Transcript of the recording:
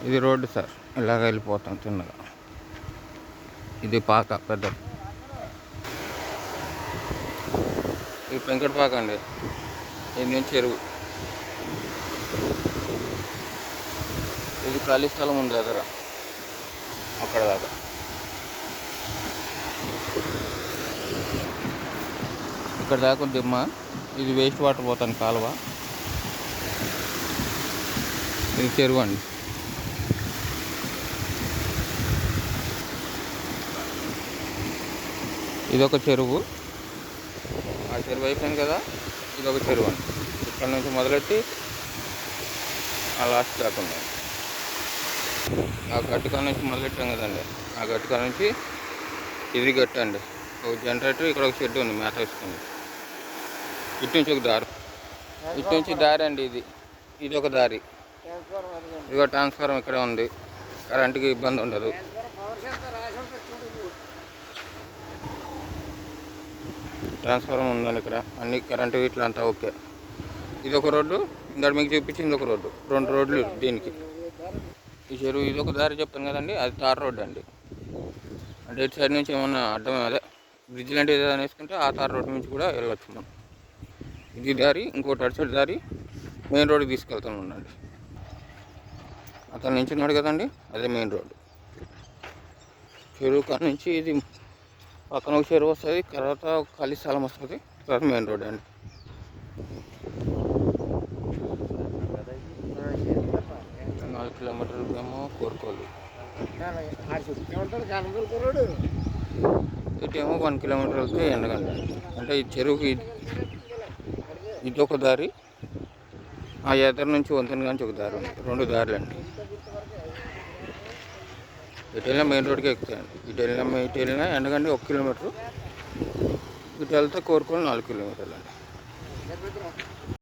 ఇది road sir, ఇలాగ వెళ్ళిపోతాం చిన్నగా. ఇది పాక పెద్ద, ఇది పెంకట పాక అండి. ఇది నుంచి చెరువు. ఇది ఖాళీ స్థలం ఉంది దగ్గర, అక్కడ దాకా. ఇక్కడ దాకా దిమ్మ. ఇది వేస్ట్ వాటర్ పోతాను కాలువ. ఇది చెరువు అండి. ఇదొక చెరువు. ఆ చెరువు అయిపోయింది కదా, ఇదొక చెరువు అండి. ఇక్కడ నుంచి మొదలెట్టి ఆ లాస్ట్ దాకా ఉన్నాయి. ఆ గట్టుకాడ నుంచి మొదలెట్టాం కదండి, ఆ గట్టుకాడ నుంచి ఇది గట్టు అండి. ఒక జనరేటర్, ఇక్కడ ఒక షెడ్ ఉంది మేత వేసుకుంది. ఇటు నుంచి ఒక దారి, ఇటు నుంచి దారి అండి. ఇది ఒక దారి. ఇదిగో ట్రాన్స్ఫార్మర్ ఇక్కడే ఉంది, కరెంటుకి ఇబ్బంది ఉండదు. ట్రాన్స్ఫార్మర్ ఉందండి ఇక్కడ, అన్ని కరెంటు ఇట్లా అంతా ఓకే. ఇది ఒక రోడ్డు, ఇంకా మీకు చూపించింది ఒక రోడ్డు. 2 రోడ్లు దీనికి. ఈ చెరువు ఇది ఒక దారి చెప్తాను కదండి, అది తార్ రోడ్డు అండి. అంటే ఇటు సైడ్ నుంచి ఏమన్నా అడ్డం, అదే బ్రిడ్జ్ లాంటిది ఏదైనా వేసుకుంటే ఆ తార్ రోడ్డు నుంచి కూడా వెళ్ళొచ్చు మనం. ఇది దారి. ఇంకోటి అటు సైడ్ దారి మెయిన్ రోడ్డుకి తీసుకెళ్తాను ఉండండి. అతను నించున్నాడు కదండి, అదే మెయిన్ రోడ్డు. చెరువు కాడ నుంచి ఇది పక్కన ఒక చెరువు వస్తుంది, తర్వాత ఖాళీ స్థలం వస్తుంది, తర్వాత మెయిన్ రోడ్ అండి. నాలుగు కిలోమీటర్లు ఏమో కోరుకోవాలి. ఇటేమో 1 కిలోమీటర్ వస్తే ఎండగంట. అంటే ఈ చెరువుకి ఇదొక దారి, ఆ ఎదర నుంచి వంతెన కానీ ఒక దారి ఉంది. 2 దారులు అండి. ఇటు వెళ్ళినా మెయిన్ రోడ్కి ఎక్కుతాయండి. ఇటు వెళ్ళినా ఎండగండి 1 కిలోమీటరు. ఇటు వెళ్తే కోరుకోవాలి 4 కిలోమీటర్లు అండి.